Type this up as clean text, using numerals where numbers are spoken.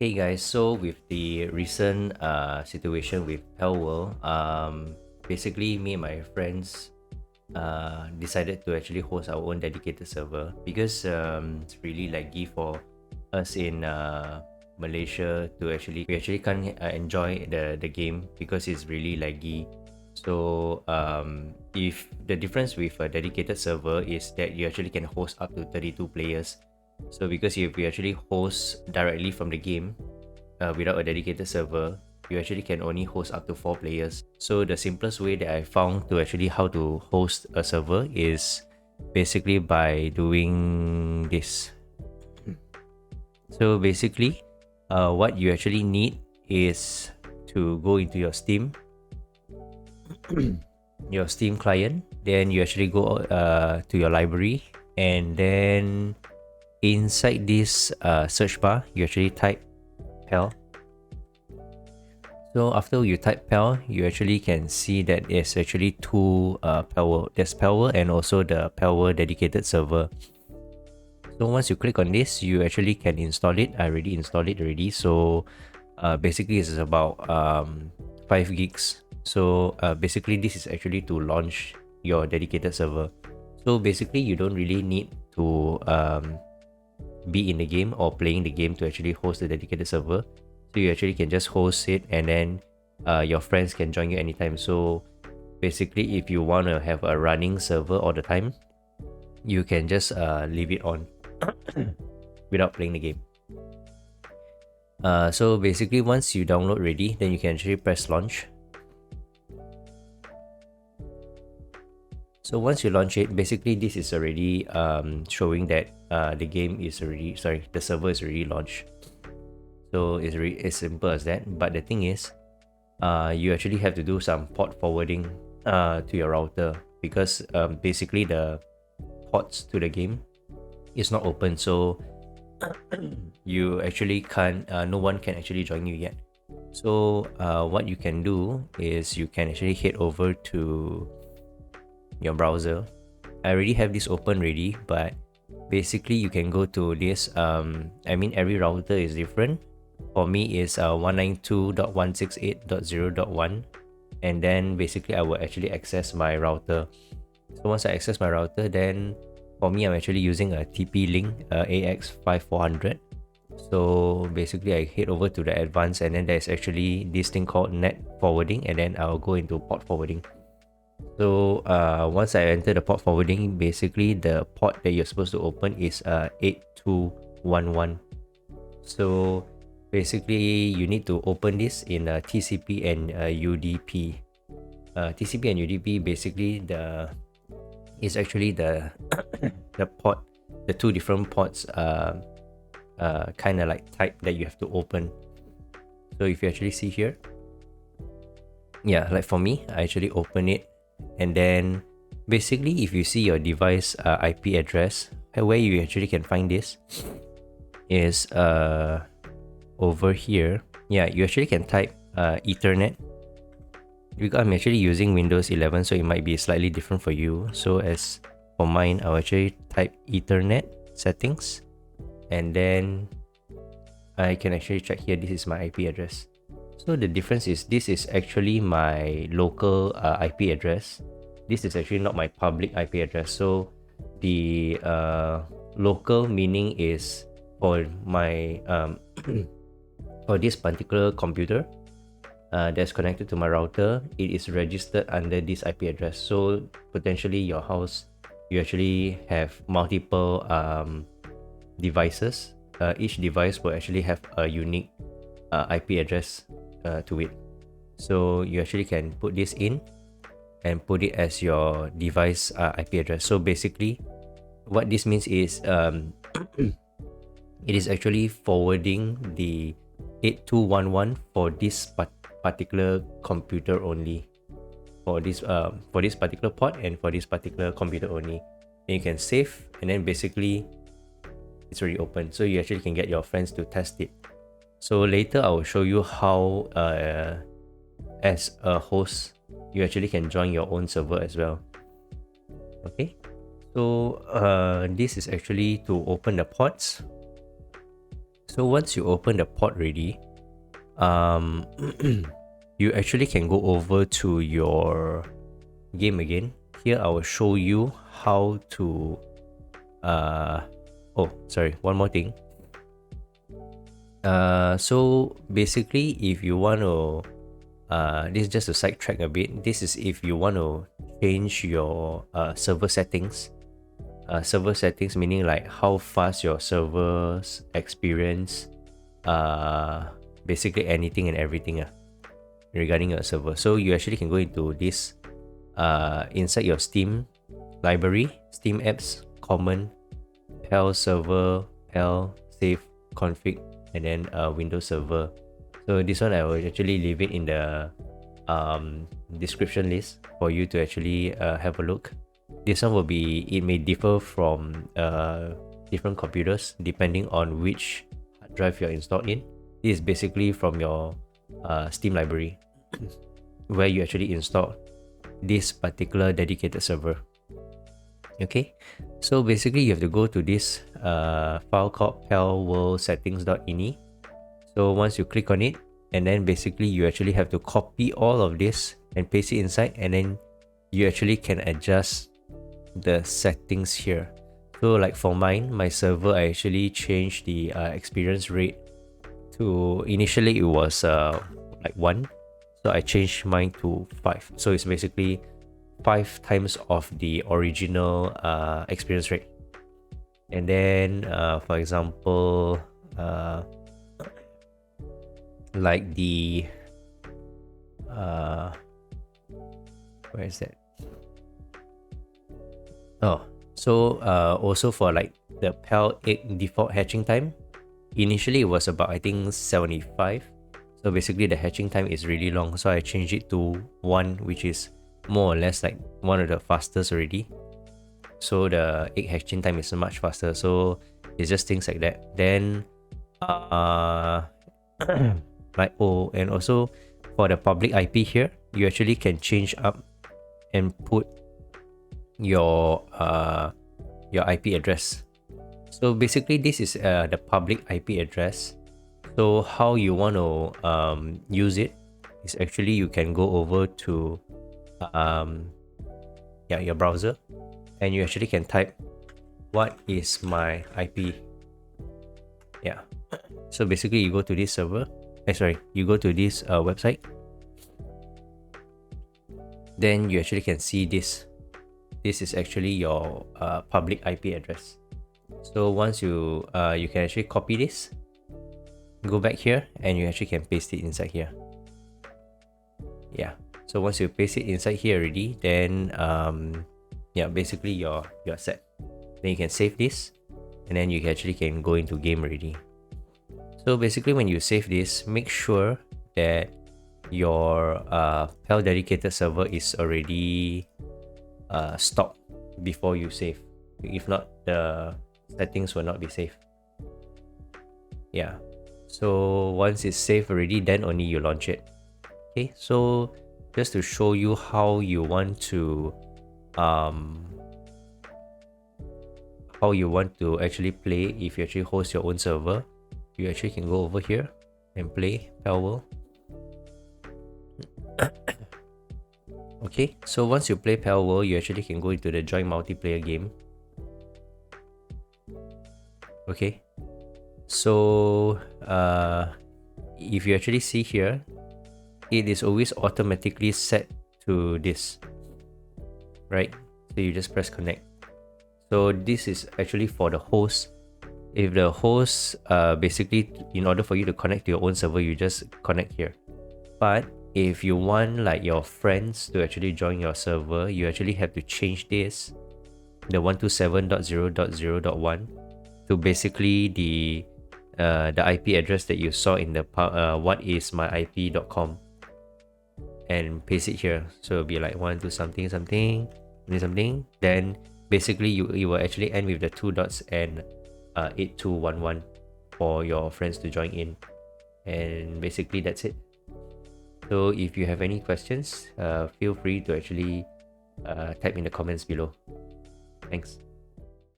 Hey guys, so with the recent situation with Palworld, basically me and my friends decided to actually host our own dedicated server because it's really laggy for us in Malaysia to we actually can't enjoy the game because it's really laggy. So if the difference with a dedicated server is that you actually can host up to 32 players. So because if we actually host directly from the game without a dedicated server, you actually can only host up to 4 players. So the simplest way that I found to actually how to host a server is basically by doing this. So basically, what you actually need is to go into your your Steam client. Then you actually go to your library, and then inside this search bar, you actually type Pal. So after you type Pal, you actually can see that there's actually two Palworld. There's Palworld and also the Palworld dedicated server. So once you click on this, you actually can install it. I already installed it already. So basically this is about 5 gigs. So basically this is actually to launch your dedicated server. So basically you don't really need to be in the game or playing the game to actually host the dedicated server. So you actually can just host it, and then your friends can join you anytime. So basically if you want to have a running server all the time, you can just leave it on without playing the game. So basically once you download ready, then you can actually press launch. So once you launch it, basically this is already showing that the server is already launched. So it's really as simple as that. But the thing is, you actually have to do some port forwarding to your router, because basically the ports to the game is not open. So you actually can't, no one can actually join you yet. So what you can do is you can actually head over to your browser. I already have this open ready, but basically you can go to this. Every router is different. For me is 192.168.0.1, and then basically I will actually access my router. So once I access my router, then for me I'm actually using a TP-Link AX5400. So basically I head over to the advanced, and then there's actually this thing called net forwarding, and then I'll go into port forwarding. So once I enter the port forwarding, basically the port that you're supposed to open is 8211. So basically you need to open this in TCP and UDP. TCP and UDP basically is actually the the port, the two different ports kind of like type that you have to open. So if you actually see here, yeah, like for me, I actually open it, and then basically if you see your device IP address, where you actually can find this is over here. Yeah, you actually can type Ethernet, because I'm actually using Windows 11, so it might be slightly different for you. So as for mine, I'll actually type Ethernet settings, and then I can actually check here. This is my IP address. So the difference is this is actually my local IP address. This is actually not my public IP address. So the local meaning is for my for this particular computer that's connected to my router, it is registered under this IP address. So potentially your house, you actually have multiple devices. Each device will actually have a unique IP address to it. So you actually can put this in and put it as your device IP address. So basically what this means is it is actually forwarding the 8211 for this particular computer only, for this particular port and for this particular computer only. Then you can save, and then basically it's already open, so you actually can get your friends to test it. So later I will show you how as a host you actually can join your own server as well. Okay, so this is actually to open the ports. So once you open the port ready, you actually can go over to your game again. Here I will show you how to oh sorry, one more thing. So basically if you want to this is just to sidetrack a bit. This is if you want to change your server settings. Server settings meaning like how fast your servers experience basically anything and everything regarding your server. So you actually can go into this inside your Steam library, Steam apps, common, PalServer, Pal, save, config, and then WindowsServer. So this one I will actually leave it in the description list for you to actually have a look. This one will be, it may differ from different computers depending on which hard drive you're installed in. This is basically from your Steam library where you actually install this particular dedicated server. Okay, so basically you have to go to this file called PalWorldSettings.ini. So once you click on it, and then basically you actually have to copy all of this and paste it inside, and then you actually can adjust the settings here. So like for mine, my server, I actually changed the experience rate to, initially it was like 1, so I changed mine to 5. So it's basically 5 times of the original experience rate. And then for example like the where is that? Oh, so also for like the PAL egg default hatching time, initially it was about I think 75. So basically the hatching time is really long, so I changed it to 1, which is more or less like one of the fastest already. So the egg hatching time is much faster. So it's just things like that. Then like, oh, and also for the public IP here, you actually can change up and put your IP address. So basically this is the public IP address. So how you want to use it is actually you can go over to your browser, and you actually can type what is my IP. Yeah, so basically you go to this server, you go to this website, then you actually can see this is actually your public IP address. So once you can actually copy this, go back here, and you actually can paste it inside here. Yeah, so once you paste it inside here already, then yeah, basically you're set. Then you can save this, and then you actually can go into game already. So basically when you save this, make sure that your PAL dedicated server is already stopped before you save. If not, the settings will not be saved. Yeah, so once it's saved already, then only you launch it. Okay, so just to show you how you want to actually play, if you actually host your own server, you actually can go over here and play Palworld. Okay, so once you play Palworld, you actually can go into the join multiplayer game. Okay, so if you actually see here, it is always automatically set to this, right? So you just press connect. So this is actually for the host. If the host basically, in order for you to connect to your own server, you just connect here. But if you want like your friends to actually join your server, you actually have to change this, the 127.0.0.1, to basically the IP address that you saw in the whatismyip.com, and paste it here. So it'll be like 1 2 something something something. Then basically you will actually end with the 2 dots and 8211 for your friends to join in, and basically that's it. So if you have any questions, feel free to actually type in the comments below. Thanks.